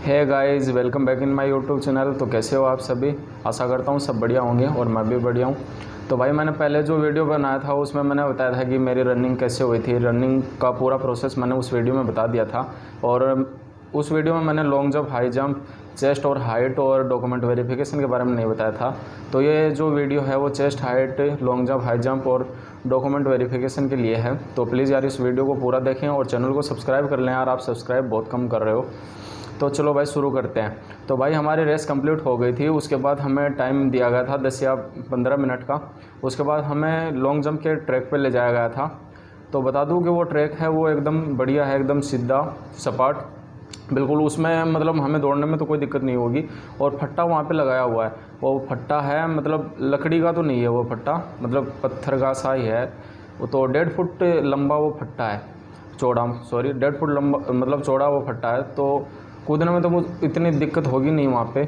Hey guys, welcome back in my YouTube channel. तो कैसे हो आप सभी? आशा करता हूँ सब बढ़िया होंगे और मैं भी बढ़िया हूँ। तो भाई मैंने पहले जो वीडियो बनाया था उसमें मैंने बताया था कि मेरी रनिंग कैसे हुई थी। रनिंग का पूरा प्रोसेस मैंने उस वीडियो में बता दिया था। और उस वीडियो में मैंने long jump, high jump, chest और हाइट और डॉक्यूमेंट वेरिफिकेशन के बारे में नहीं बताया था। तो ये जो वीडियो है वो chest, height, long jump, high jump और डॉक्यूमेंट वेरिफिकेशन के लिए है। तो प्लीज़ यार इस वीडियो को पूरा देखें और चैनल को सब्सक्राइब कर लें यार, आप सब्सक्राइब बहुत कम कर रहे हो। तो चलो भाई शुरू करते हैं। तो भाई हमारी रेस कंप्लीट हो गई थी। उसके बाद हमें टाइम दिया गया था 10 या 15 मिनट का। उसके बाद हमें लॉन्ग जंप के ट्रैक पे ले जाया गया था। तो बता दूं कि वो ट्रैक है वो एकदम बढ़िया है, एकदम सीधा सपाट बिल्कुल। उसमें मतलब हमें दौड़ने में तो कोई दिक्कत नहीं होगी। और फट्टा वहाँ पे लगाया हुआ है, वो फट्टा है मतलब लकड़ी का तो नहीं है वो फट्टा, मतलब पत्थर का सा ही है। वो तो 1.5 फुट लंबा वो फट्टा है, चौड़ा, सॉरी 1.5 फुट लंबा मतलब चौड़ा वो फट्टा है। तो कूदने में तो मुझे इतनी दिक्कत होगी नहीं वहाँ पे।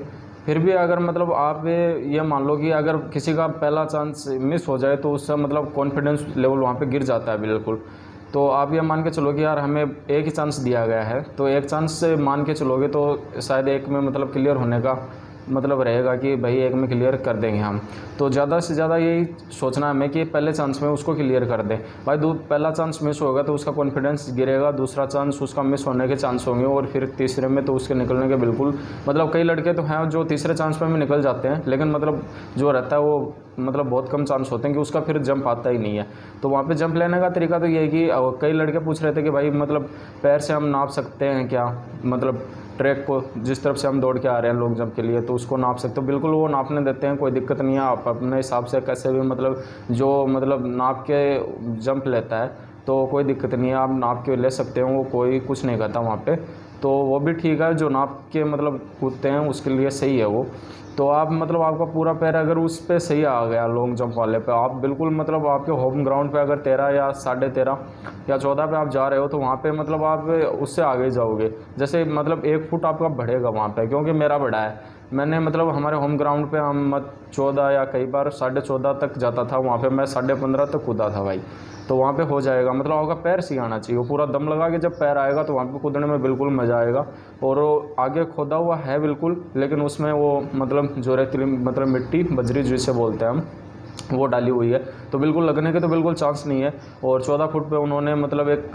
फिर भी अगर मतलब आप ये मान लो कि अगर किसी का पहला चांस मिस हो जाए तो उससे मतलब कॉन्फिडेंस लेवल वहाँ पे गिर जाता है बिल्कुल। तो आप ये मान के चलो कि यार हमें एक ही चांस दिया गया है, तो एक चांस से मान के चलोगे तो शायद एक में मतलब क्लियर होने का मतलब रहेगा कि भाई एक में क्लियर कर देंगे हम। तो ज़्यादा से ज़्यादा यही सोचना है हमें कि पहले चांस में उसको क्लियर कर दें। भाई पहला चांस मिस होगा तो उसका कॉन्फिडेंस गिरेगा, दूसरा चांस उसका मिस होने के चांस होंगे और फिर तीसरे में तो उसके निकलने के बिल्कुल मतलब कई लड़के तो हैं जो तीसरे चांस में भी निकल जाते हैं, लेकिन मतलब जो रहता है वो मतलब बहुत कम चांस होते हैं कि उसका फिर जंप आता ही नहीं है। तो वहाँ पे जंप लेने का तरीका तो ये है कि कई लड़के पूछ रहे थे कि भाई मतलब पैर से हम नाप सकते हैं क्या, मतलब ट्रैक को जिस तरफ से हम दौड़ के आ रहे हैं लॉन्ग जंप के लिए तो उसको नाप सकते हो। बिल्कुल वो नापने देते हैं, कोई दिक्कत नहीं है। आप अपने हिसाब से कैसे भी मतलब जो मतलब नाप के जंप लेता है तो कोई दिक्कत नहीं है, आप नाप के ले सकते हो, वो कोई कुछ नहीं कहता वहाँ पे। तो वो भी ठीक है, जो नाप के मतलब कूदते हैं उसके लिए सही है वो। तो आप मतलब आपका पूरा पैर अगर उस पे सही आ गया लॉन्ग जंप वाले पे, आप बिल्कुल मतलब आपके होम ग्राउंड पे अगर 13 या 13.5 या 14 पे आप जा रहे हो तो वहाँ पे मतलब आप उससे आगे जाओगे। जैसे मतलब 1 फुट आपका बढ़ेगा वहाँ पे, क्योंकि मेरा बढ़ा है। मैंने मतलब हमारे होम ग्राउंड पे हम 14 या कई बार 14.5 तक जाता था, वहाँ पे मैं 15.5 तक कूदा था भाई। तो वहाँ पे हो जाएगा, मतलब आपका पैर सी आना चाहिए, वो पूरा दम लगा के जब पैर आएगा तो वहाँ पे कूदने में बिल्कुल मज़ा आएगा। और वो आगे खोदा हुआ है बिल्कुल, लेकिन उसमें वो मतलब जो रेतीली मतलब मिट्टी बजरी जिसे बोलते हैं हम, वो डाली हुई है, तो बिल्कुल लगने के तो बिल्कुल चांस नहीं है। और 14 फुट पे उन्होंने मतलब एक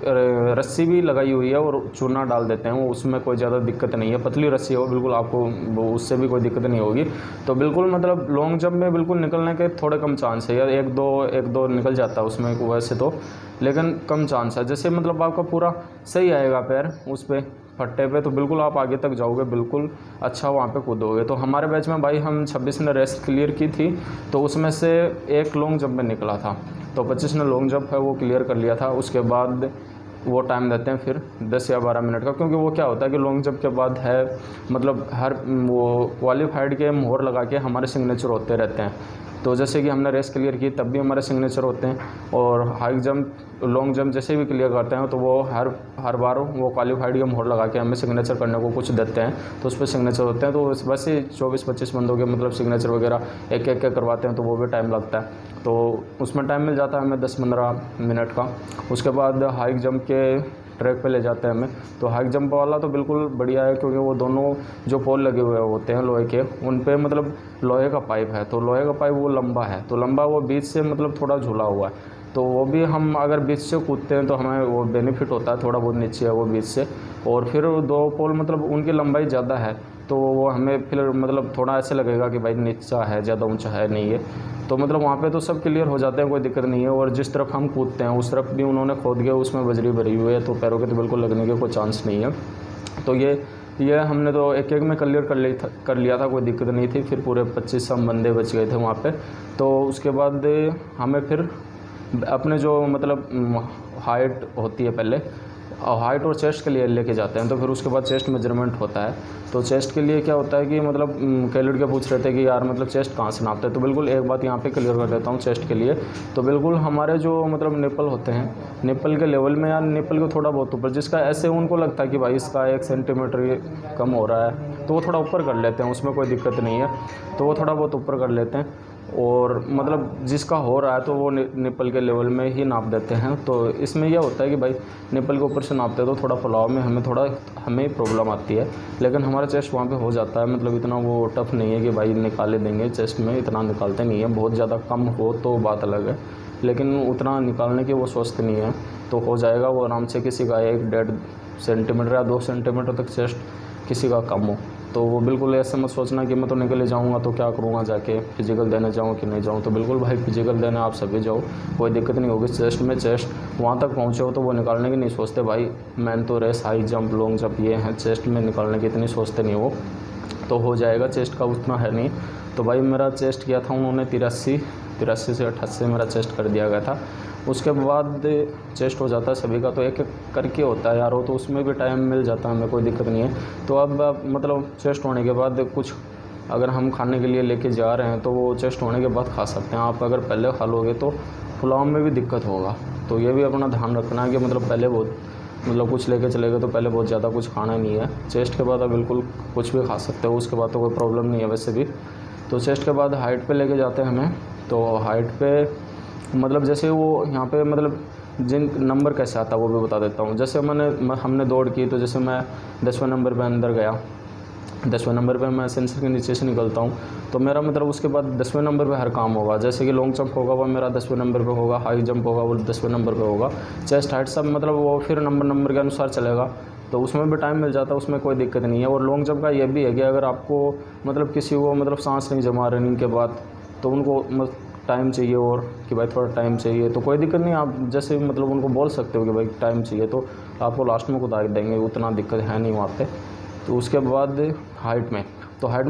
रस्सी भी लगाई हुई है और चूना डाल देते हैं वो, उसमें कोई ज़्यादा दिक्कत नहीं है। पतली रस्सी है वो, बिल्कुल आपको वो उससे भी कोई दिक्कत नहीं होगी। तो बिल्कुल मतलब लॉन्ग जंप में बिल्कुल निकलने के थोड़े कम चांस है, या एक दो निकल जाता है उसमें वैसे तो, लेकिन कम चांस है। जैसे मतलब आपका पूरा सही आएगा पैर उस पर फट्टे पे तो बिल्कुल आप आगे तक जाओगे, बिल्कुल अच्छा वहाँ पे कूदोगे। तो हमारे बैच में भाई हम 26 ने रेस क्लियर की थी, तो उसमें से एक लॉन्ग जंप में निकला था। तो 25 ने लॉन्ग जंप है वो क्लियर कर लिया था। उसके बाद वो टाइम देते हैं फिर 10 या 12 मिनट का, क्योंकि वो क्या होता है कि लॉन्ग जंप के बाद है मतलब हर वो क्वालिफाइड के मोहर लगा के हमारे सिग्नेचर होते रहते हैं। तो जैसे कि हमने रेस क्लियर की तब भी हमारे सिग्नेचर होते हैं, और हाई जंप, लॉन्ग जंप जैसे भी क्लियर करते हैं तो वो हर बार वो क्वालिफाइड के मोहर लगा के हमें सिग्नेचर करने को कुछ देते हैं, तो उस पर सिग्नेचर होते हैं। तो वैसे 24-25 बंदों के मतलब सिग्नेचर वगैरह एक एक करवाते हैं, तो वो भी टाइम लगता है। तो उसमें टाइम मिल जाता है हमें 10-15 मिनट का। उसके बाद हाई जंप के ट्रैक पे ले जाते हैं हमें। तो हाई जंप वाला तो बिल्कुल बढ़िया है, क्योंकि वो दोनों जो पोल लगे हुए होते हैं लोहे के, उन पे मतलब लोहे का पाइप है, तो लोहे का पाइप वो लंबा है, तो लंबा वो बीच से मतलब थोड़ा झूला हुआ है, तो वो भी हम अगर बीच से कूदते हैं तो हमें वो बेनिफिट होता है, थोड़ा बहुत नीचे है वो बीच से। और फिर 2 पोल मतलब उनकी लंबाई ज़्यादा है, तो वो हमें फिर मतलब थोड़ा ऐसे लगेगा कि भाई नीचा है, ज़्यादा ऊंचा है नहीं है। तो मतलब वहाँ पे तो सब क्लियर हो जाते हैं, कोई दिक्कत नहीं है। और जिस तरफ हम कूदते हैं उस तरफ भी उन्होंने खोद के उसमें बजरी भरी हुई है, तो पैरों के तो बिल्कुल लगने के कोई चांस नहीं है। तो ये हमने तो एक में क्लियर कर लिया था, कोई दिक्कत नहीं थी। फिर पूरे 25 हम बंदे बच गए थे वहाँ पे। तो उसके बाद हमें फिर अपने जो मतलब हाइट होती है पहले, हाइट और चेस्ट के लिए लेके जाते हैं, तो फिर उसके बाद चेस्ट मेजरमेंट होता है। तो चेस्ट के लिए क्या होता है कि मतलब कई लड़के पूछ रहे थे कि यार मतलब चेस्ट कहाँ से नापते हैं, तो बिल्कुल एक बात यहाँ पे क्लियर कर देता हूँ चेस्ट के लिए। तो बिल्कुल हमारे जो मतलब निप्पल होते हैं, निप्पल के लेवल में या निप्पल के थोड़ा बहुत ऊपर, जिसका ऐसे उनको लगता है कि भाई इसका 1 सेंटीमीटर कम हो रहा है, तो वो थोड़ा ऊपर कर लेते हैं, उसमें कोई दिक्कत नहीं है। तो वो थोड़ा बहुत ऊपर कर लेते हैं। और मतलब जिसका हो रहा है तो वो निपल के लेवल में ही नाप देते हैं। तो इसमें यह होता है कि भाई निपल के ऊपर से नापते हैं तो थोड़ा फुलाव में हमें प्रॉब्लम आती है, लेकिन हमारा चेस्ट वहाँ पे हो जाता है। मतलब इतना वो टफ नहीं है कि भाई निकाले देंगे, चेस्ट में इतना निकालते नहीं है। बहुत ज़्यादा कम हो तो बात अलग है, लेकिन उतना निकालने की वो सोचते नहीं है, तो हो जाएगा वो आराम से। किसी का 1-1.5 सेंटीमीटर या 2 सेंटीमीटर तक चेस्ट किसी का कम हो, तो वो बिल्कुल ऐसे मत सोचना कि मैं तो निकले जाऊंगा तो क्या करूँगा, जाके फिजिकल देने जाऊँ कि नहीं जाऊँ। तो बिल्कुल भाई फिजिकल देने आप सभी जाओ, कोई दिक्कत नहीं होगी। चेस्ट में चेस्ट वहाँ तक पहुँचे हो तो वो निकालने की नहीं सोचते भाई। मैन तो race, high jump, long jump ये हैं, चेस्ट में निकालने की इतनी सोचते नहीं वो, तो हो जाएगा। चेस्ट का उतना है नहीं। तो भाई मेरा चेस्ट किया था उन्होंने 83 से 88 मेरा चेस्ट कर दिया गया था। उसके बाद चेस्ट हो जाता है सभी का, तो एक एक करके होता है यार वो, तो उसमें भी टाइम मिल जाता है, हमें कोई दिक्कत नहीं है। तो अब मतलब चेस्ट होने के बाद कुछ अगर हम खाने के लिए लेके जा रहे हैं तो वो चेस्ट होने के बाद खा सकते हैं। आप अगर पहले खा लोगे तो फुलाव में भी दिक्कत होगा, तो ये भी अपना ध्यान रखना है कि मतलब पहले कुछ लेके चले गए तो पहले बहुत ज़्यादा कुछ खाना नहीं है। चेस्ट के बाद आप बिल्कुल कुछ भी खा सकते हो, उसके बाद तो कोई प्रॉब्लम नहीं है वैसे भी। तो चेस्ट के बाद हाइट पे लेके जाते हैं हमें। तो हाइट पे मतलब जैसे वो यहाँ पे मतलब जिन नंबर कैसे आता है वो भी बता देता हूँ। जैसे हमने दौड़ की, तो जैसे मैं 10वें नंबर पे अंदर गया, 10वें नंबर पे मैं सेंसर के नीचे से निकलता हूँ, तो मेरा मतलब उसके बाद 10वें नंबर पे हर काम होगा। जैसे कि लॉन्ग जंप होगा वो मेरा 10वें नंबर पे होगा, हाई जंप होगा वो 10वें नंबर पे होगा, चेस्ट हाइट सब मतलब वो फिर नंबर के अनुसार चलेगा। तो उसमें भी टाइम मिल जाता है, उसमें कोई दिक्कत नहीं है। और लॉन्ग जंप का ये भी है कि अगर आपको मतलब किसी को मतलब सांस नहीं जमा रनिंग के बाद, तो उनको टाइम चाहिए और कि भाई थोड़ा टाइम चाहिए, तो कोई दिक्कत नहीं। आप जैसे मतलब उनको बोल सकते हो कि भाई टाइम चाहिए, तो आपको लास्ट में बता देंगे, उतना दिक्कत है नहीं वहाँ पे। तो उसके बाद हाइट में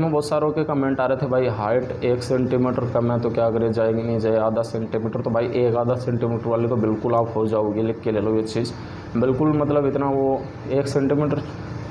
बहुत सारों के कमेंट आ रहे थे भाई हाइट 1 सेंटीमीटर कम है तो क्या करे, जाएगी नहीं जाए आधा सेंटीमीटर। तो भाई 1-आधा सेंटीमीटर वाले तो बिल्कुल आप हो जाओगे, लिख के ले लो ये चीज़। बिल्कुल मतलब इतना वो 1 सेंटीमीटर,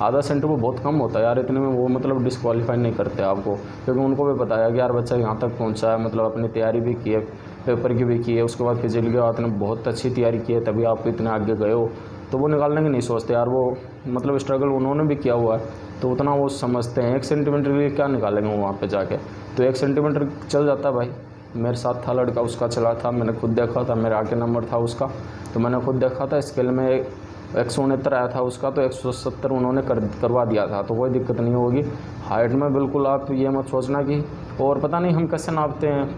आधा सेंटीमीटर बहुत कम होता है यार, इतने में वो मतलब डिस्क्वालीफाई नहीं करते आपको, क्योंकि उनको भी पता है कि यार बच्चा यहाँ तक पहुँचा है, मतलब अपनी तैयारी भी की है, पेपर की भी की है, उसके बाद फिजिकल के बाद बहुत अच्छी तैयारी की है, तभी आप इतने आगे गए हो। तो वो निकालने की नहीं सोचते यार, वो मतलब स्ट्रगल उन्होंने भी किया हुआ है, तो उतना वो समझते हैं। 1 सेंटीमीटर के लिए क्या निकालेंगे वो वहाँ पे जाके, तो 1 सेंटीमीटर चल जाता है भाई। मेरे साथ था लड़का, उसका चला था, मैंने खुद देखा था, मेरे आगे नंबर था उसका, तो मैंने खुद देखा था। स्केल में 169 आया था उसका, तो 170 उन्होंने करवा दिया था, तो कोई दिक्कत नहीं होगी। हाइट में बिल्कुल आप ये मत सोचना कि, और पता नहीं हम कैसे नापते हैं,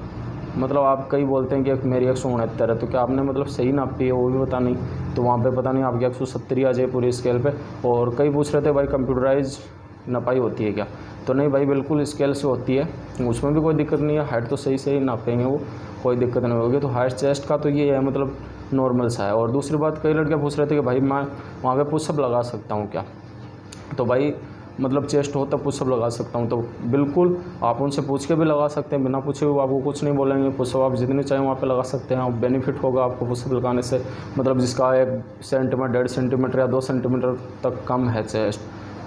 मतलब आप कई बोलते हैं कि मेरी 169 है, तो क्या आपने मतलब सही नापी है वो भी पता नहीं, तो वहाँ पे पता नहीं आपकी 170 आ जाए पूरी स्केल पे। और कई पूछ रहे थे भाई कंप्यूटराइज नपाई होती है क्या, तो नहीं भाई बिल्कुल स्केल से होती है, उसमें भी कोई दिक्कत नहीं है। हाइट तो सही नापेंगे वो, कोई दिक्कत नहीं होगी। तो हाइट चेस्ट का तो ये है मतलब नॉर्मल सा है। और दूसरी बात, कई लड़के पूछ रहे थे कि भाई मैं वहाँ पे पुशअप लगा सकता हूँ क्या, तो भाई मतलब चेस्ट हो तब पुशअप लगा सकता हूँ, तो बिल्कुल आप उनसे पूछ के भी लगा सकते हैं, बिना पूछे हुए आपको कुछ नहीं बोलेंगे। पुशअप आप जितने चाहें वहाँ पे लगा सकते हैं, आप बेनिफिट होगा आपको पुशअप लगाने से। मतलब जिसका 1 सेंटीमीटर, 1.5 सेंटीमीटर या 2 सेंटीमीटर तक कम है चेस्ट,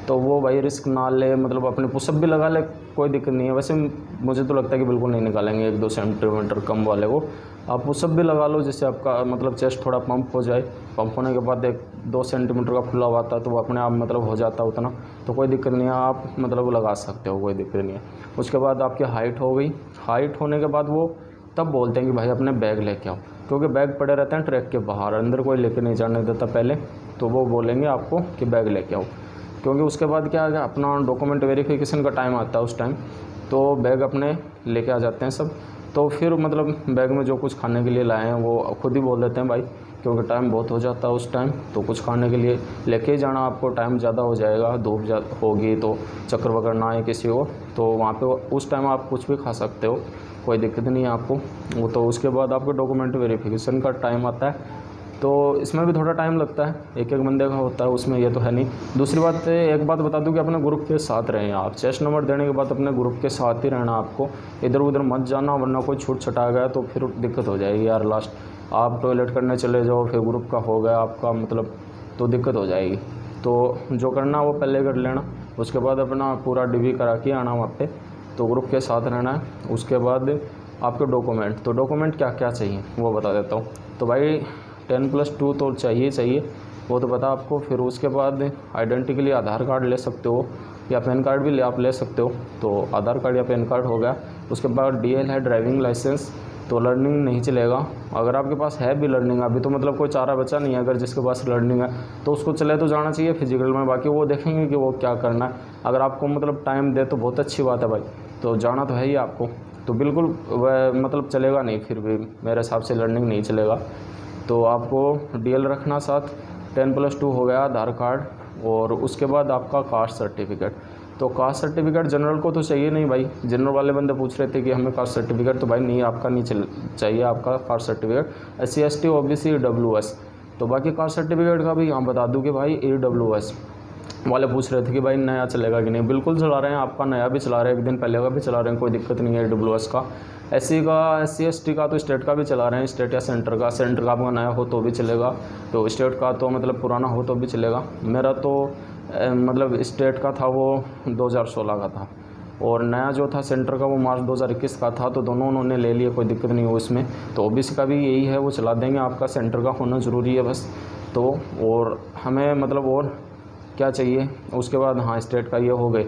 तो वो भाई रिस्क ना ले, मतलब अपने पुशअप भी लगा ले, कोई दिक्कत नहीं है। वैसे मुझे तो लगता है कि बिल्कुल नहीं निकालेंगे 1-2 सेंटीमीटर कम वाले को। आप पुशअप भी लगा लो, जिससे आपका मतलब चेस्ट थोड़ा पंप हो जाए। पंप होने के बाद 1-2 सेंटीमीटर का खुला हुआ आता है, तो वो अपने आप मतलब हो जाता है उतना, तो कोई दिक्कत नहीं है, आप मतलब लगा सकते हो, कोई दिक्कत नहीं है। उसके बाद आपकी हाइट हो गई। हाइट होने के बाद वो तब बोलते हैं कि भाई अपने बैग लेके आओ, क्योंकि बैग पड़े रहते हैं ट्रैक के बाहर, अंदर कोई लेके नहीं जाने देता पहले, तो वो बोलेंगे आपको कि बैग लेके आओ। क्योंकि उसके बाद क्या है, अपना डॉक्यूमेंट वेरिफिकेशन का टाइम आता है उस टाइम, तो बैग अपने लेके आ जाते हैं सब। तो फिर मतलब बैग में जो कुछ खाने के लिए लाए हैं वो खुद ही बोल देते हैं भाई, क्योंकि टाइम बहुत हो जाता है उस टाइम, तो कुछ खाने के लिए लेके ही जाना, आपको टाइम ज़्यादा हो जाएगा, धूप होगी तो चक्कर वगैरह ना आए किसी को, तो वहाँ पे उस टाइम आप कुछ भी खा सकते हो, कोई दिक्कत नहीं है आपको वो। तो उसके बाद आपको डॉक्यूमेंट वेरिफिकेशन का टाइम आता है, तो इसमें भी थोड़ा टाइम लगता है, एक बंदे का होता है उसमें, ये तो है नहीं। दूसरी बात, एक बात बता दूं कि अपने ग्रुप के साथ रहें आप। चेस्ट नंबर देने के बाद अपने ग्रुप के साथ ही रहना, आपको इधर उधर मत जाना, वरना कोई छूट छटा गया तो फिर दिक्कत हो जाएगी यार। लास्ट आप टॉयलेट करने चले जाओ, फिर ग्रुप का हो गया आपका मतलब, तो दिक्कत हो जाएगी। तो जो करना वो पहले कर लेना, उसके बाद अपना पूरा डिवी करा के आना वहाँ पे, तो ग्रुप के साथ रहना है। उसके बाद आपके डॉक्यूमेंट, तो डॉक्यूमेंट क्या क्या चाहिए वो बता देता हूँ। तो भाई 10+2 तो चाहिए, वो तो पता आपको। फिर उसके बाद आइडेंटिटी के लिए आधार कार्ड ले सकते हो, या पैन कार्ड भी आप ले सकते हो। तो आधार कार्ड या पैन कार्ड हो गया। उसके बाद DL है, ड्राइविंग लाइसेंस। तो लर्निंग नहीं चलेगा। अगर आपके पास है भी लर्निंग अभी तो मतलब कोई चारा बचा नहीं है। अगर जिसके पास लर्निंग है तो उसको चले तो जाना चाहिए फिजिकल में, बाकी वो देखेंगे कि वो क्या करना है। अगर आपको मतलब टाइम दे तो बहुत अच्छी बात है भाई, तो जाना तो है ही आपको। तो बिल्कुल वह मतलब चलेगा नहीं, फिर भी मेरे हिसाब से लर्निंग नहीं चलेगा। तो आपको DL रखना साथ, 10+2 हो गया आधार कार्ड, और उसके बाद आपका कास्ट सर्टिफिकेट। तो कास्ट सर्टिफिकेट जनरल को तो चाहिए नहीं भाई। जनरल वाले बंदे पूछ रहे थे कि हमें कास्ट सर्टिफिकेट, तो भाई नहीं, आपका नहीं चाहिए आपका caste certificate. SC ST OBC EWS। तो बाकी कास्ट सर्टिफिकेट का भी यहाँ बता दूँ कि भाई EWS वाले पूछ रहे थे कि भाई नया चलेगा कि नहीं। बिल्कुल चला रहे हैं, आपका नया भी चला रहे हैं, एक दिन पहले का भी चला रहे हैं, कोई दिक्कत नहीं है EWS का। SC का, SC ST का तो स्टेट का भी चला रहे हैं, स्टेट या सेंटर का। सेंटर का आपका नया हो तो भी चलेगा, तो स्टेट का तो मतलब पुराना हो तो भी चलेगा। मेरा तो मतलब स्टेट का था वो 2016 का था, और नया जो था सेंटर का वो मार्च 2021 का था। तो दोनों उन्होंने ले लिए, कोई दिक्कत नहीं हो इसमें। तो OBC का भी यही है, वो चला देंगे। आपका सेंटर का होना ज़रूरी है बस। तो और हमें मतलब और क्या चाहिए उसके बाद, हाँ स्टेट का ये हो गए।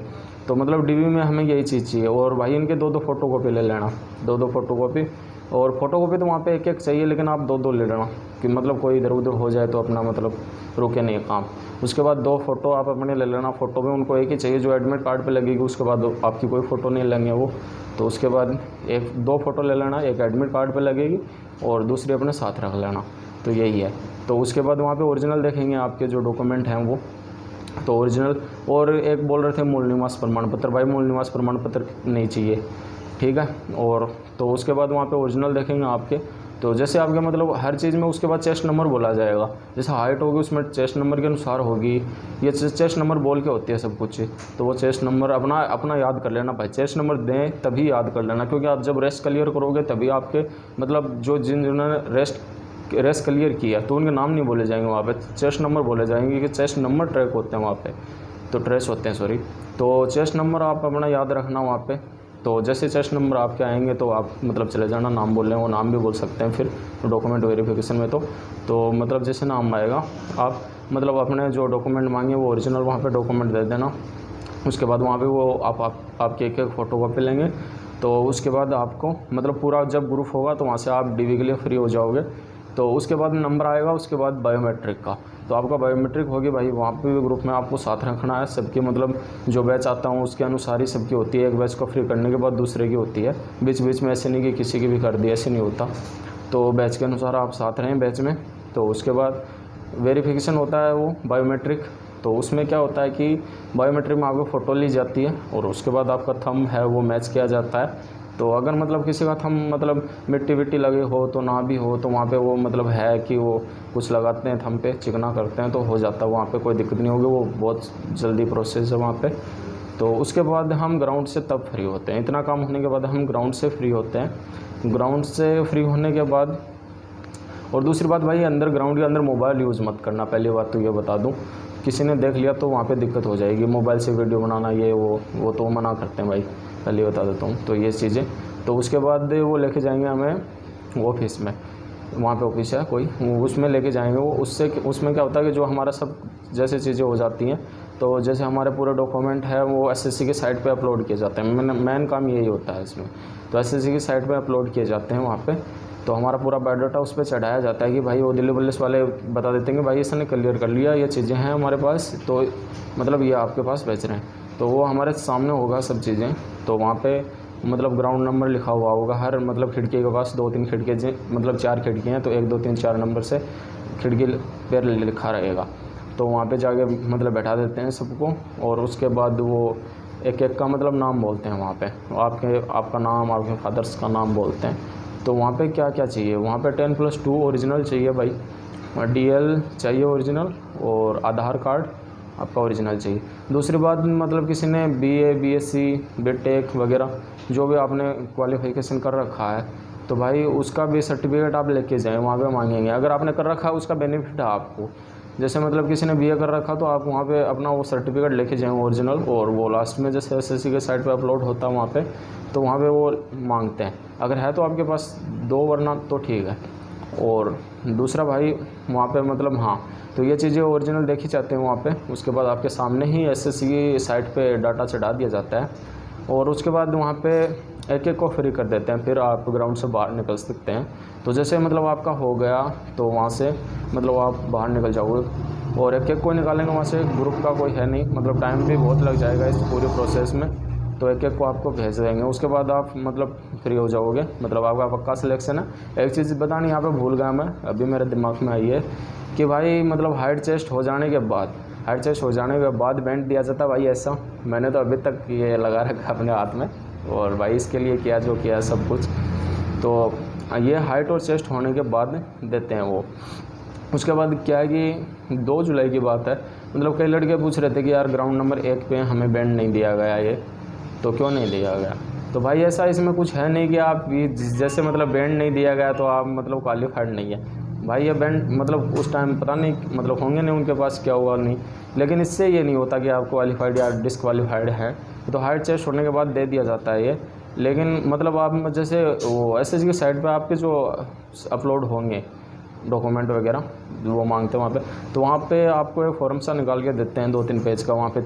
तो मतलब DV में हमें यही चीज़ चाहिए। और भाई इनके 2-2 फ़ोटोकॉपी ले लेना, 2-2 फ़ोटोकॉपी। और फ़ोटोकॉपी तो वहाँ पे एक चाहिए, लेकिन आप 2-2 ले लेना कि मतलब कोई इधर उधर हो जाए तो अपना मतलब रुके नहीं काम। उसके बाद 2 फ़ोटो आप अपने ले लेना। फ़ोटो में उनको एक ही चाहिए जो एडमिट कार्ड पे लगेगी, उसके बाद आपकी कोई फ़ोटो नहीं लेंगे वो। तो उसके बाद 2 फ़ोटो ले लेना, एक एडमिट कार्ड पे लगेगी और दूसरी अपने साथ रख लेना। तो यही है। तो उसके बाद वहाँ पे ओरिजिनल देखेंगे आपके जो डॉक्यूमेंट हैं वो, तो ओरिजिनल। और एक बोल रहे थे मूल निवास प्रमाण पत्र, भाई मूल निवास प्रमाण पत्र नहीं चाहिए, ठीक है। और तो उसके बाद वहाँ पे ओरिजिनल देखेंगे आपके। तो जैसे आपके मतलब हर चीज़ में उसके बाद चेस्ट नंबर बोला जाएगा। जैसे हाइट होगी उसमें चेस्ट नंबर के अनुसार होगी, ये चेस्ट नंबर बोल के होती है सब कुछ। तो वो चेस्ट नंबर अपना याद कर लेना भाई। चेस्ट नंबर दें तभी याद कर लेना, क्योंकि आप जब रेस्ट क्लियर करोगे तभी आपके मतलब जिन्होंने रेस्ट क्लियर किया तो उनके नाम नहीं बोले जाएंगे वहाँ पे, चेस्ट नंबर बोले जाएंगे कि चेस्ट नंबर ट्रैक होते हैं वहाँ पे, तो ट्रेस होते हैं सॉरी। तो चेस्ट नंबर आप अपना याद रखना वहाँ पे। तो जैसे चेस्ट नंबर आपके आएंगे तो आप मतलब चले जाना, नाम बोल रहे हैं वो नाम भी बोल सकते हैं फिर डॉक्यूमेंट वेरिफिकेशन में। तो मतलब जैसे नाम आएगा आप मतलब अपने जो डॉक्यूमेंट मांगे वो ओरिजिनल वहाँ पे डॉक्यूमेंट दे देना। उसके बाद वहाँ पे वो आपके एक फ़ोटोकॉपी लेंगे। तो उसके बाद आपको मतलब पूरा जब ग्रुप होगा तो वहाँ से आप DV के लिए फ्री हो जाओगे। तो उसके बाद नंबर आएगा, उसके बाद बायोमेट्रिक का। तो आपका बायोमेट्रिक होगी भाई, वहाँ पे भी ग्रुप में आपको साथ रखना है सबकी। मतलब जो बैच आता हूँ उसके अनुसार ही सबकी होती है। एक बैच को फ्री करने के बाद दूसरे की होती है, बीच बीच में ऐसे नहीं कि किसी की भी कर दी, ऐसे नहीं होता। तो बैच के अनुसार आप साथ रहें बैच में। तो उसके बाद वेरिफिकेशन होता है वो बायोमेट्रिक। तो उसमें क्या होता है कि बायोमेट्रिक में आपकी फ़ोटो ली जाती है और उसके बाद आपका थंब है वो मैच किया जाता है। तो अगर मतलब किसी का थंब मतलब मिट्टी विट्टी लगे हो तो ना भी हो, तो वहाँ पे वो मतलब है कि वो कुछ लगाते हैं थंब पे, चिकना करते हैं तो हो जाता है वहाँ पे, कोई दिक्कत नहीं होगी, वो बहुत जल्दी प्रोसेस है वहाँ पे। तो उसके बाद हम ग्राउंड से तब फ्री होते हैं। इतना काम होने के बाद हम ग्राउंड से फ्री होते हैं। ग्राउंड से फ्री होने के बाद और दूसरी बात भाई, अंदर ग्राउंड के अंदर मोबाइल यूज़ मत करना। पहली बात तो ये बता दूँ, किसी ने देख लिया तो वहाँ पे दिक्कत हो जाएगी। मोबाइल से वीडियो बनाना ये वो तो मना करते हैं भाई, पहले बता देता हूँ। तो ये चीज़ें। तो उसके बाद वो लेके जाएंगे हमें ऑफिस में, वहाँ पे ऑफिस है कोई, उसमें लेके जाएंगे वो। उसमें क्या होता है कि जो हमारा सब जैसे चीज़ें हो जाती हैं, तो जैसे हमारे पूरे डॉक्यूमेंट है वो SSC के साइट पे अपलोड किए जाते हैं। मेन काम यही होता है इसमें। तो SSC की साइट पे अपलोड किए जाते हैं वहाँ पे। तो हमारा पूरा बायोडाटा उस पर चढ़ाया जाता है कि भाई वो दिल्ली पुलिस वाले बता देते हैं कि भाई इसने क्लियर कर लिया, ये चीज़ें हैं हमारे पास, तो मतलब ये आपके पास भेज रहे हैं। तो वो हमारे सामने होगा सब चीज़ें। तो वहाँ पे मतलब ग्राउंड नंबर लिखा हुआ होगा हर मतलब खिड़की के पास, 2-3 खिड़की मतलब 4 खिड़कियाँ हैं, तो 1 2 3 4 नंबर से खिड़की पर लिखा रहेगा। तो वहाँ पे जाके मतलब बैठा देते हैं सबको। और उसके बाद वो एक एक का मतलब नाम बोलते हैं वहाँ पे, आपका नाम, आपके फादर्स का नाम बोलते हैं। तो वहाँ पे क्या क्या चाहिए, वहाँ पे 10+2 ओरिजिनल चाहिए भाई, DL चाहिए ओरिजिनल, और आधार कार्ड आपका ओरिजिनल चाहिए। दूसरी बात मतलब किसी ने BA BSc BTech वगैरह जो भी आपने क्वालिफिकेशन कर रखा है, तो भाई उसका भी सर्टिफिकेट आप लेके जाएँ, वहाँ पे मांगेंगे। अगर आपने कर रखा है उसका बेनिफिट है आपको। जैसे मतलब किसी ने BA कर रखा तो आप वहाँ पे अपना वो सर्टिफिकेट लेके जाएँ ओरिजिनल, और वो लास्ट में जैसे SSC के साइट पे अपलोड होता है वहाँ पे, तो वहाँ पे वो मांगते हैं। अगर है तो आपके पास दो, वरना तो ठीक है। और दूसरा भाई वहाँ पे मतलब हाँ, तो ये चीज़ें ओरिजिनल देखी जाती हैं वहाँ पे। उसके बाद आपके सामने ही एसएससी की साइट पे डाटा चढ़ा दिया जाता है और उसके बाद वहाँ पे एक एक को फ्री कर देते हैं, फिर आप ग्राउंड से बाहर निकल सकते हैं। तो जैसे मतलब आपका हो गया तो वहाँ से मतलब आप बाहर निकल जाओगे और एक एक को निकालेंगे वहाँ से, ग्रुप का कोई है नहीं, मतलब टाइम भी बहुत लग जाएगा इस पूरे प्रोसेस में। तो एक एक को आपको भेज देंगे, उसके बाद आप मतलब फ्री हो जाओगे, मतलब आपका पक्का सिलेक्शन है। एक चीज़ बतानी यहाँ पे भूल गया मैं, अभी मेरे दिमाग में आई है कि भाई मतलब हाइट चेस्ट हो जाने के बाद बैंड दिया जाता है भाई ऐसा। मैंने तो अभी तक ये लगा रखा अपने हाथ में और भाई इसके लिए किया जो किया सब कुछ। तो ये हाइट और चेस्ट होने के बाद देते हैं वो। उसके बाद क्या है कि 2 जुलाई की बात है, मतलब कई लड़के पूछ रहे थे कि यार ग्राउंड नंबर 1 पे हमें बैंड नहीं दिया गया, ये तो क्यों नहीं दिया गया। तो भाई ऐसा इसमें कुछ है नहीं कि आप जैसे मतलब बैंड नहीं दिया गया तो आप मतलब क्वालिफाइड नहीं है। भाई ये बैंड मतलब उस टाइम पता नहीं मतलब होंगे नहीं उनके पास, क्या हुआ नहीं, लेकिन इससे ये नहीं होता कि आप क्वालिफाइड या डिसक्वालीफाइड हैं। तो हाइट चेस्ट होने के बाद दे दिया जाता है ये। लेकिन मतलब आप जैसे वो एसएससी की साइट पे आपके जो अपलोड होंगे डॉक्यूमेंट वगैरह वो मांगते हैं वहाँ पे, तो वहाँ पे आपको एक फॉर्म सा निकाल के देते हैं 2-3 पेज का। वहाँ पे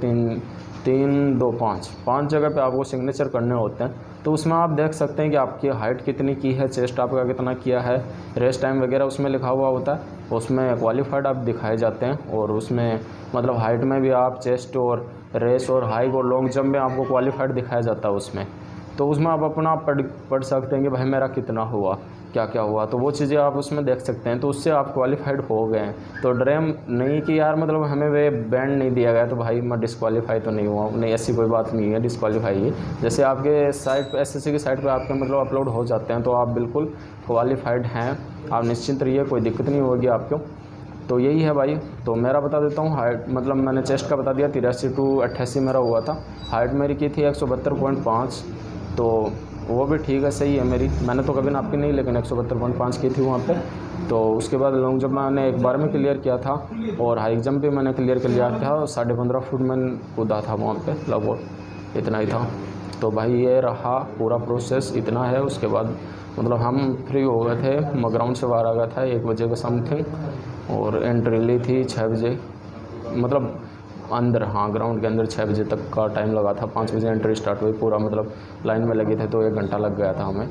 5 जगह पे आपको सिग्नेचर करने होते हैं। तो उसमें आप देख सकते हैं कि आपकी हाइट कितनी की है, चेस्ट आपका कितना किया है, रेस टाइम वगैरह उसमें लिखा हुआ होता है। उसमें क्वालिफाइड आप दिखाए जाते हैं और उसमें मतलब हाइट में भी आप चेस्ट और रेस और हाई और लॉन्ग जंप में आपको क्वालिफाइड दिखाया जाता है उसमें। तो उसमें आप अपना पढ़ सकते हैं कि भाई मेरा कितना हुआ, क्या क्या हुआ, तो वो चीज़ें आप उसमें देख सकते हैं। तो उससे आप क्वालिफाइड हो गए हैं। तो ड्रीम नहीं कि यार मतलब हमें वे बैंड नहीं दिया गया तो भाई मैं डिस्क्वालीफाई तो नहीं हुआ, नहीं ऐसी कोई बात नहीं है, डिस्क्वालीफाई है। जैसे आपके साइट पर एसएससी की साइट पर आपके मतलब अपलोड हो जाते हैं तो आप बिल्कुल क्वालिफाइड हैं, आप निश्चिंत रहिए, कोई दिक्कत नहीं होगी आपको। तो यही है भाई। तो मेरा बता देता हूँ हाइट, मतलब मैंने चेस्ट का बता दिया 83 to 88 मेरा हुआ था। हाइट मेरी की थी 172.5, तो वो भी ठीक है, सही है मेरी। मैंने तो कभी नापी नहीं, लेकिन 172.5 की थी वहाँ पे। तो उसके बाद लॉन्ग जंप मैंने एक बार में क्लियर किया था और हाई जंप भी मैंने क्लियर कर लिया था। 15.5 फुट मैंने कूदा था वहाँ पे, लगभग इतना ही था। तो भाई ये रहा पूरा प्रोसेस, इतना है। उसके बाद मतलब हम फ्री हो गए थे, मैं ग्राउंड से बाहर आ गया था 1 बजे के समथिंग और एंट्री ली थी 6 बजे, मतलब अंदर, हाँ ग्राउंड के अंदर 6 बजे तक का टाइम लगा था। 5 बजे एंट्री स्टार्ट हुई, पूरा मतलब लाइन में लगे थे तो 1 घंटा लग गया था हमें।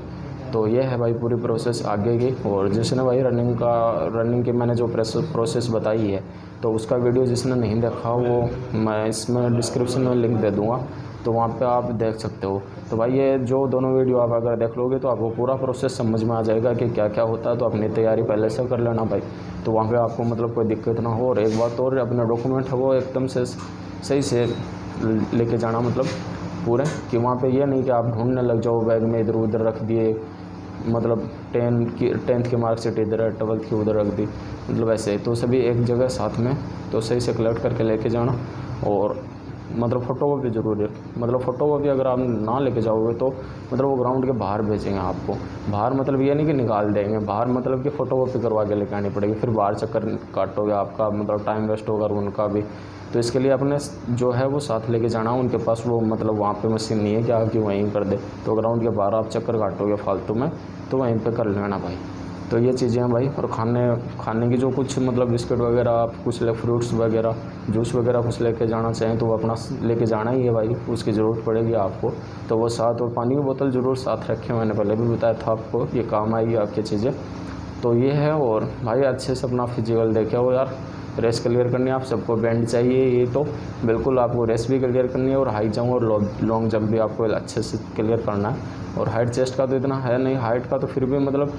तो ये है भाई पूरी प्रोसेस आगे की। और जिसने भाई रनिंग की मैंने जो प्रोसेस बताई है तो उसका वीडियो जिसने नहीं देखा वो मैं इसमें डिस्क्रिप्शन में लिंक दे दूँगा, तो वहाँ पे आप देख सकते हो। तो भाई ये जो दोनों वीडियो आप अगर देख लोगे तो आपको पूरा प्रोसेस समझ में आ जाएगा कि क्या क्या होता है। तो अपनी तैयारी पहले से कर लेना भाई, तो वहाँ पे आपको मतलब कोई दिक्कत ना हो। और एक बात और, अपने डॉक्यूमेंट है वो एकदम से सही से लेके जाना, मतलब पूरे, कि वहाँ पे ये नहीं कि आप ढूंढने लग जाओ बैग में इधर उधर रख दिए, मतलब 10th की मार्कशीट इधर है, 12th की उधर रख दी, मतलब ऐसे। तो सभी एक जगह साथ में तो सही से कलेक्ट करके लेके जाना। और मतलब फ़ोटोकॉपी ज़रूरी है, मतलब फ़ोटोकॉपी अगर आप ना लेके जाओगे तो मतलब वो ग्राउंड के बाहर भेजेंगे आपको। बाहर मतलब ये नहीं कि निकाल देंगे, बाहर मतलब कि फ़ोटोकॉपी करवा के लेके आनी पड़ेगी, फिर बाहर चक्कर काटोगे, आपका मतलब टाइम वेस्ट होगा उनका भी। तो इसके लिए अपने जो है वो साथ लेके जाना। उनके पास वो मतलब वहाँ पे मशीन नहीं है कि आपकी वहीं कर दे, तो ग्राउंड के बाहर आप चक्कर काटोगे फालतू में, तो वहीं पे कर लेना भाई। तो ये चीज़ें हैं भाई। और खाने की जो कुछ मतलब बिस्किट वगैरह, आप कुछ फ्रूट्स वगैरह, जूस वगैरह कुछ लेके जाना चाहें तो वो अपना लेके जाना ही है भाई, उसकी ज़रूरत पड़ेगी आपको। तो वो साथ, और पानी की बोतल ज़रूर साथ रखें, मैंने पहले भी बताया था आपको, ये काम आएगी आपकी चीज़ें। तो ये है। और भाई अच्छे से अपना फिजिकल देखे हो यार, रेस क्लियर करनी है, आप सबको बैंड चाहिए, ये तो बिल्कुल आपको रेस भी क्लियर करनी है और हाई जंप और लॉन्ग जंप भी आपको अच्छे से क्लियर करना है। और हाइट चेस्ट का तो इतना है नहीं, हाइट का तो फिर भी मतलब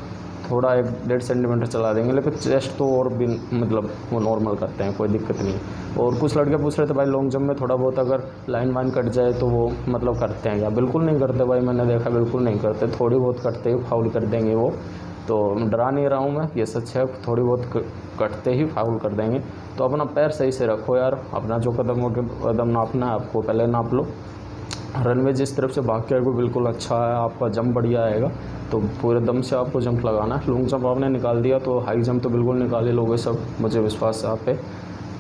थोड़ा 1-1.5 सेंटीमीटर चला देंगे, लेकिन चेस्ट तो और भी मतलब वो नॉर्मल करते हैं, कोई दिक्कत नहीं। और कुछ लड़के पूछ रहे थे भाई लॉन्ग जंप में थोड़ा बहुत अगर लाइन वाइन कट जाए तो वो मतलब करते हैं, या बिल्कुल नहीं करते भाई, मैंने देखा बिल्कुल नहीं करते, थोड़ी बहुत कटते ही फाउल कर देंगे वो। तो डरा नहीं रहा हूँ मैं, ये सच है, थोड़ी बहुत कटते ही फाउल कर देंगे। तो अपना पैर सही से रखो यार, अपना जो कदम नापना है आपको पहले नाप लो। रनवे जिस तरफ से भाग के आएगा बिल्कुल अच्छा है, आपका जंप बढ़िया आएगा, तो पूरे दम से आपको जंप लगाना है। लॉन्ग जंप आपने निकाल दिया तो हाई जंप तो बिल्कुल निकाले लोगे सब, मुझे विश्वास है आप पे।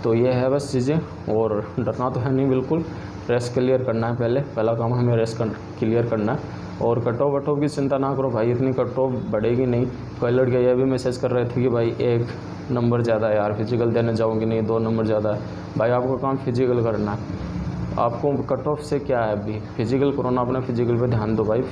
तो ये है बस चीज़ें, और डरना तो है नहीं बिल्कुल। रेस क्लियर करना है, पहला काम हमें रेस क्लियर करना है। और कट ऑफ वट ऑफ की चिंता ना करो भाई, इतनी कट ऑफ बढ़ेगी नहीं। कई लड़के ये भी मैसेज कर रहे थे कि भाई 1 नंबर ज़्यादा है यार, फिजिकल देने जाओगे नहीं, 2 नंबर ज़्यादा है। भाई आपको काम फिजिकल करना है, आपको कट ऑफ से क्या है, अभी फिजिकल करो ना, अपना फिजिकल पे ध्यान दो भाई।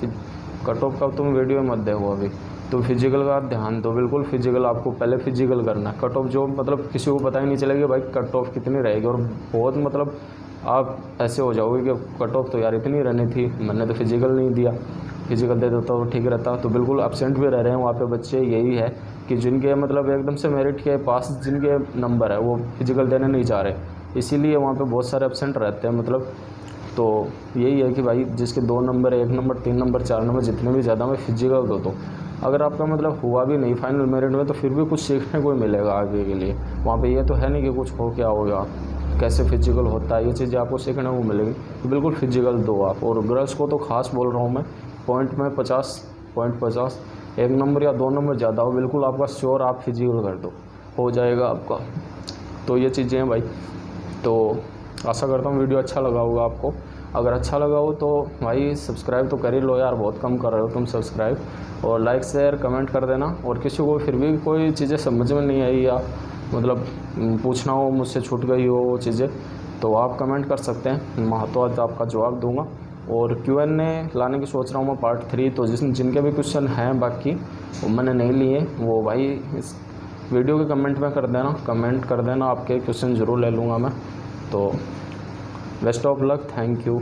कट ऑफ का तुम वीडियो मत देखो अभी, तो फिजिकल का ध्यान दो बिल्कुल। फिजिकल आपको पहले फिजिकल करना है। कट ऑफ जो मतलब किसी को पता ही नहीं चलेगा भाई कट ऑफ कितनी रहेगी, और बहुत मतलब आप ऐसे हो जाओगे कि कट ऑफ तो यार इतनी रहनी थी, मैंने तो फिजिकल नहीं दिया, फिजिकल दे देता तो ठीक रहता। तो बिल्कुल एब्सेंट भी रह रहे हैं वहाँ पे बच्चे। यही है कि जिनके मतलब एकदम से मेरिट के पास जिनके नंबर है वो फिजिकल देने नहीं चाह रहे, इसीलिए वहाँ पे बहुत सारे एब्सेंट रहते हैं मतलब। तो यही है कि भाई जिसके 2 नंबर, 1 नंबर, 3 नंबर, 4 नंबर, जितने भी ज़्यादा में फिजिकल दो। तो अगर आपका मतलब हुआ भी नहीं फाइनल मेरिट में, तो फिर भी कुछ सीखने को मिलेगा आगे के लिए। वहाँ पे ये तो है नहीं कि कुछ हो क्या होगा, कैसे फिजिकल होता है, ये चीज़ें आपको सीखने को मिलेगी। तो बिल्कुल फिजिकल दो आप। और गर्ल्स को तो खास बोल रहा हूँ मैं, पॉइंट में 50, 1 नंबर या 2 नंबर ज़्यादा हो, बिल्कुल आपका श्योर आप फिजिकल कर दो, हो जाएगा आपका। तो ये चीज़ें हैं भाई। तो आशा करता हूँ वीडियो अच्छा लगा होगा आपको। अगर अच्छा लगा हो तो भाई सब्सक्राइब तो कर ही लो यार, बहुत कम कर रहे हो तुम सब्सक्राइब। और लाइक शेयर कमेंट कर देना। और किसी को फिर भी कोई चीज़ें समझ में नहीं आई या मतलब पूछना हो, मुझसे छूट गई हो वो चीज़ें, तो आप कमेंट कर सकते हैं, मैं तो आज आपका जवाब दूंगा। और Q&A लाने की सोच रहा हूँ मैं पार्ट 3। तो जिनके भी क्वेश्चन हैं बाकी वो मैंने नहीं लिए, वो भाई इस वीडियो के कमेंट में कमेंट कर देना, आपके क्वेश्चन ज़रूर ले लूँगा मैं। तो best of luck, thank you.